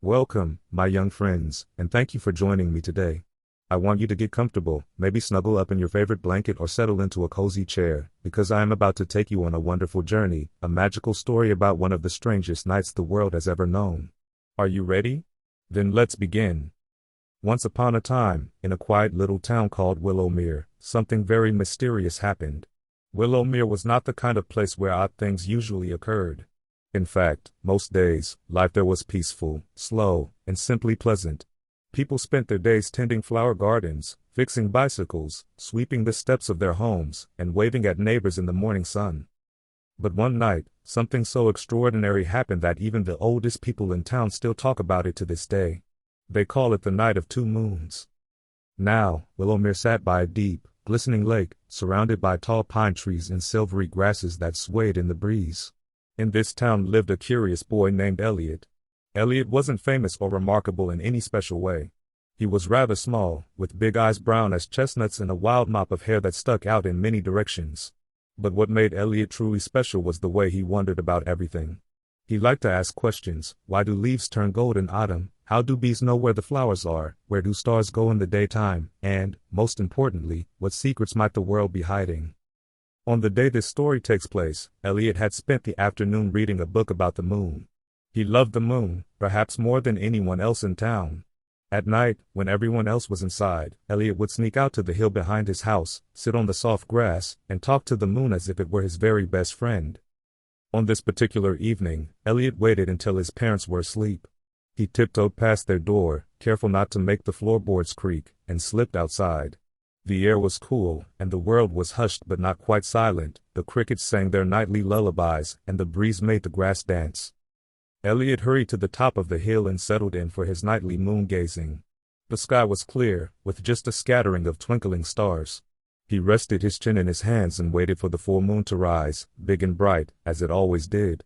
Welcome, my young friends, and thank you for joining me today. I want you to get comfortable, maybe snuggle up in your favorite blanket or settle into a cozy chair, because I am about to take you on a wonderful journey, a magical story about one of the strangest nights the world has ever known. Are you ready? Then let's begin. Once upon a time, in a quiet little town called Willowmere, something very mysterious happened. Willowmere was not the kind of place where odd things usually occurred. In fact, most days, life there was peaceful, slow, and simply pleasant. People spent their days tending flower gardens, fixing bicycles, sweeping the steps of their homes, and waving at neighbors in the morning sun. But one night, something so extraordinary happened that even the oldest people in town still talk about it to this day. They call it the Night of Two Moons. Now, Willowmere sat by a deep, glistening lake, surrounded by tall pine trees and silvery grasses that swayed in the breeze. In this town lived a curious boy named Elliot. Elliot wasn't famous or remarkable in any special way. He was rather small, with big eyes brown as chestnuts and a wild mop of hair that stuck out in many directions. But what made Elliot truly special was the way he wondered about everything. He liked to ask questions. Why do leaves turn gold in autumn? How do bees know where the flowers are? Where do stars go in the daytime? And, most importantly, what secrets might the world be hiding? On the day this story takes place, Elliot had spent the afternoon reading a book about the moon. He loved the moon, perhaps more than anyone else in town. At night, when everyone else was inside, Elliot would sneak out to the hill behind his house, sit on the soft grass, and talk to the moon as if it were his very best friend. On this particular evening, Elliot waited until his parents were asleep. He tiptoed past their door, careful not to make the floorboards creak, and slipped outside. The air was cool, and the world was hushed but not quite silent. The crickets sang their nightly lullabies, and the breeze made the grass dance. Elliot hurried to the top of the hill and settled in for his nightly moon gazing. The sky was clear, with just a scattering of twinkling stars. He rested his chin in his hands and waited for the full moon to rise, big and bright, as it always did.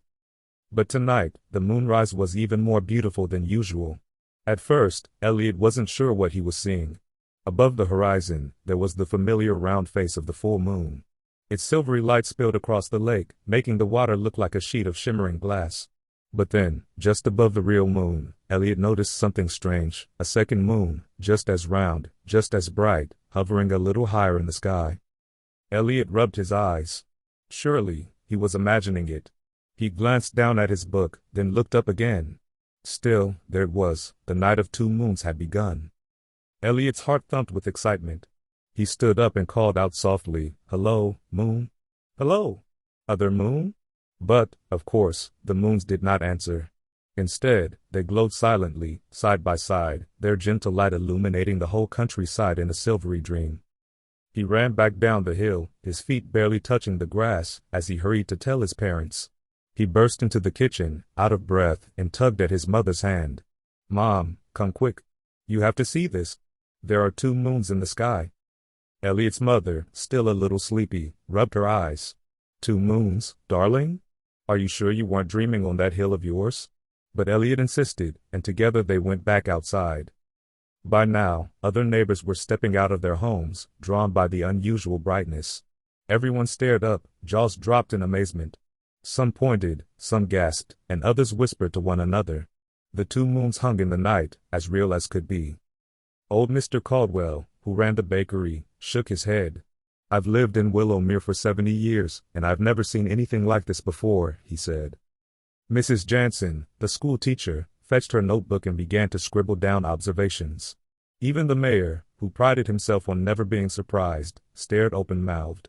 But tonight, the moonrise was even more beautiful than usual. At first, Elliot wasn't sure what he was seeing. Above the horizon, there was the familiar round face of the full moon. Its silvery light spilled across the lake, making the water look like a sheet of shimmering glass. But then, just above the real moon, Elliot noticed something strange, a second moon, just as round, just as bright, hovering a little higher in the sky. Elliot rubbed his eyes. Surely, he was imagining it. He glanced down at his book, then looked up again. Still, there it was, the Night of Two Moons had begun. Elliot's heart thumped with excitement. He stood up and called out softly, "Hello, moon? Hello, other moon?" But, of course, the moons did not answer. Instead, they glowed silently, side by side, their gentle light illuminating the whole countryside in a silvery dream. He ran back down the hill, his feet barely touching the grass, as he hurried to tell his parents. He burst into the kitchen, out of breath, and tugged at his mother's hand. "Mom, come quick. You have to see this. There are two moons in the sky." Elliot's mother, still a little sleepy, rubbed her eyes. "Two moons, darling? Are you sure you weren't dreaming on that hill of yours?" But Elliot insisted, and together they went back outside. By now, other neighbors were stepping out of their homes, drawn by the unusual brightness. Everyone stared up, jaws dropped in amazement. Some pointed, some gasped, and others whispered to one another. The two moons hung in the night, as real as could be. Old Mr. Caldwell, who ran the bakery, shook his head. "I've lived in Willowmere for 70 years, and I've never seen anything like this before," he said. Mrs. Jansen, the school teacher, fetched her notebook and began to scribble down observations. Even the mayor, who prided himself on never being surprised, stared open-mouthed.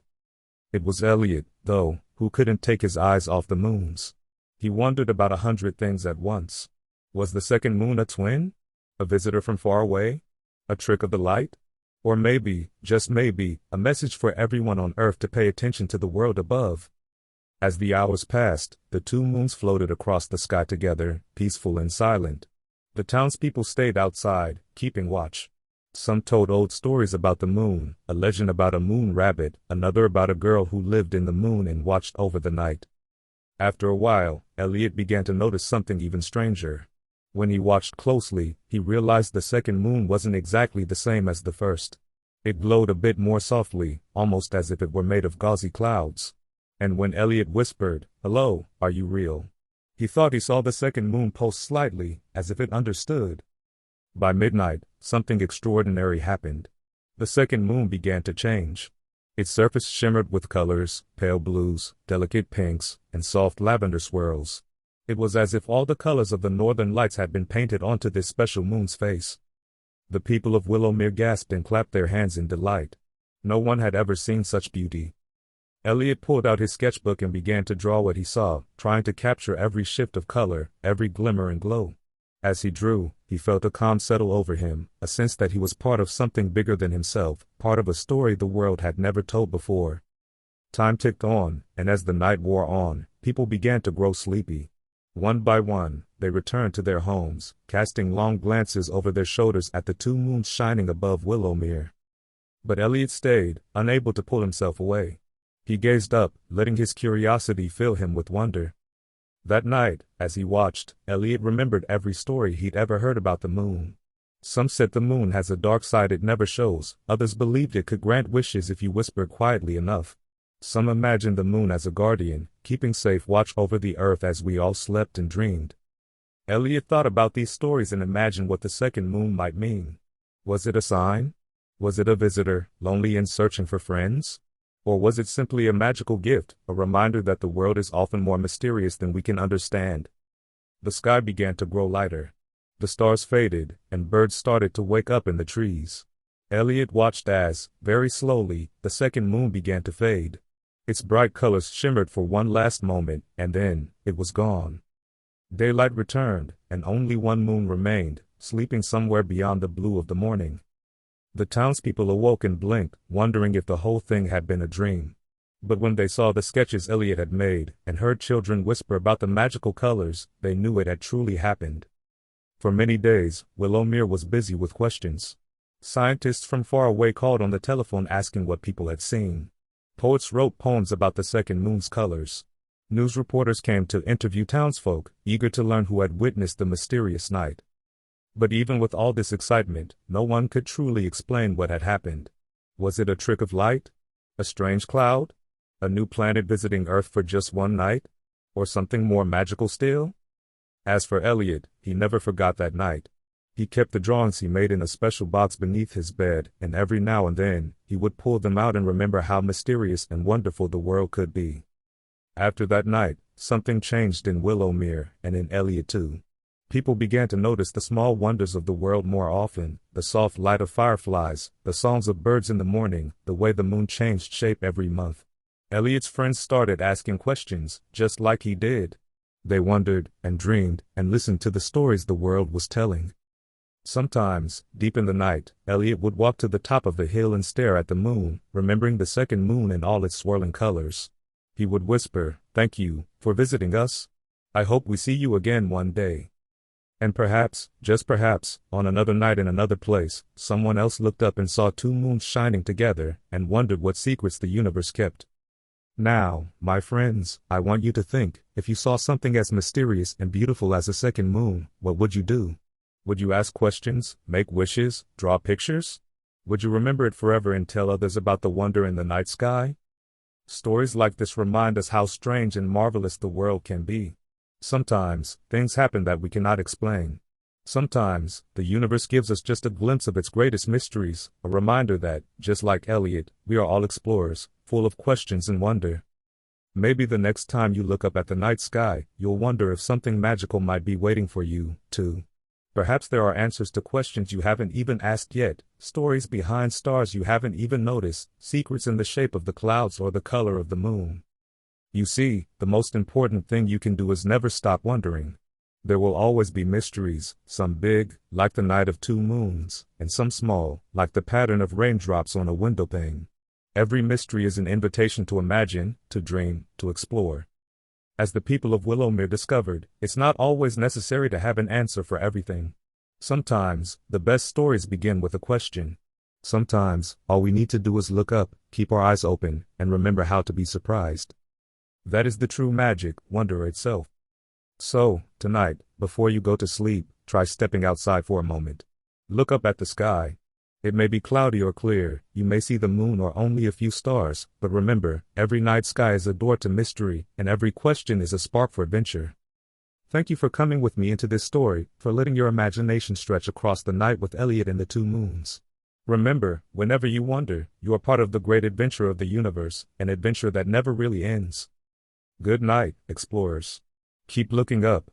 It was Elliot, though, who couldn't take his eyes off the moons. He wondered about 100 things at once. Was the second moon a twin? A visitor from far away? A trick of the light? Or maybe, just maybe, a message for everyone on Earth to pay attention to the world above? As the hours passed, the two moons floated across the sky together, peaceful and silent. The townspeople stayed outside, keeping watch. Some told old stories about the moon, a legend about a moon rabbit, another about a girl who lived in the moon and watched over the night. After a while, Elliot began to notice something even stranger. When he watched closely, he realized the second moon wasn't exactly the same as the first. It glowed a bit more softly, almost as if it were made of gauzy clouds. And when Elliot whispered, "Hello, are you real?" He thought he saw the second moon pulse slightly, as if it understood. By midnight, something extraordinary happened. The second moon began to change. Its surface shimmered with colors, pale blues, delicate pinks, and soft lavender swirls. It was as if all the colors of the northern lights had been painted onto this special moon's face. The people of Willowmere gasped and clapped their hands in delight. No one had ever seen such beauty. Elliot pulled out his sketchbook and began to draw what he saw, trying to capture every shift of color, every glimmer and glow. As he drew, he felt a calm settle over him, a sense that he was part of something bigger than himself, part of a story the world had never told before. Time ticked on, and as the night wore on, people began to grow sleepy. One by one, they returned to their homes, casting long glances over their shoulders at the two moons shining above Willowmere. But Elliot stayed, unable to pull himself away. He gazed up, letting his curiosity fill him with wonder. That night, as he watched, Elliot remembered every story he'd ever heard about the moon. Some said the moon has a dark side it never shows, others believed it could grant wishes if you whispered quietly enough. Some imagined the moon as a guardian, keeping safe watch over the earth as we all slept and dreamed. Elliot thought about these stories and imagined what the second moon might mean. Was it a sign? Was it a visitor, lonely and searching for friends? Or was it simply a magical gift, a reminder that the world is often more mysterious than we can understand? The sky began to grow lighter. The stars faded, and birds started to wake up in the trees. Elliot watched as, very slowly, the second moon began to fade. Its bright colors shimmered for one last moment, and then, it was gone. Daylight returned, and only one moon remained, sleeping somewhere beyond the blue of the morning. The townspeople awoke and blinked, wondering if the whole thing had been a dream. But when they saw the sketches Elliot had made, and heard children whisper about the magical colors, they knew it had truly happened. For many days, Willowmere was busy with questions. Scientists from far away called on the telephone asking what people had seen. Poets wrote poems about the second moon's colors. News reporters came to interview townsfolk, eager to learn who had witnessed the mysterious night. But even with all this excitement, no one could truly explain what had happened. Was it a trick of light? A strange cloud? A new planet visiting Earth for just one night? Or something more magical still? As for Elliot, he never forgot that night. He kept the drawings he made in a special box beneath his bed, and every now and then, he would pull them out and remember how mysterious and wonderful the world could be. After that night, something changed in Willowmere, and in Elliot too. People began to notice the small wonders of the world more often, the soft light of fireflies, the songs of birds in the morning, the way the moon changed shape every month. Elliot's friends started asking questions, just like he did. They wondered, and dreamed, and listened to the stories the world was telling. Sometimes, deep in the night, Elliot would walk to the top of the hill and stare at the moon, remembering the second moon and all its swirling colors. He would whisper, "Thank you, for visiting us. I hope we see you again one day." And perhaps, just perhaps, on another night in another place, someone else looked up and saw two moons shining together, and wondered what secrets the universe kept. Now, my friends, I want you to think, if you saw something as mysterious and beautiful as a second moon, what would you do? Would you ask questions, make wishes, draw pictures? Would you remember it forever and tell others about the wonder in the night sky? Stories like this remind us how strange and marvelous the world can be. Sometimes, things happen that we cannot explain. Sometimes, the universe gives us just a glimpse of its greatest mysteries, a reminder that, just like Elliot, we are all explorers, full of questions and wonder. Maybe the next time you look up at the night sky, you'll wonder if something magical might be waiting for you, too. Perhaps there are answers to questions you haven't even asked yet, stories behind stars you haven't even noticed, secrets in the shape of the clouds or the color of the moon. You see, the most important thing you can do is never stop wondering. There will always be mysteries, some big, like the night of two moons, and some small, like the pattern of raindrops on a windowpane. Every mystery is an invitation to imagine, to dream, to explore. As the people of Willowmere discovered, it's not always necessary to have an answer for everything. Sometimes, the best stories begin with a question. Sometimes, all we need to do is look up, keep our eyes open, and remember how to be surprised. That is the true magic, wonder itself. So, tonight, before you go to sleep, try stepping outside for a moment. Look up at the sky. It may be cloudy or clear, you may see the moon or only a few stars, but remember, every night sky is a door to mystery, and every question is a spark for adventure. Thank you for coming with me into this story, for letting your imagination stretch across the night with Elliot and the Two Moons. Remember, whenever you wonder, you are part of the great adventure of the universe, an adventure that never really ends. Good night, explorers. Keep looking up.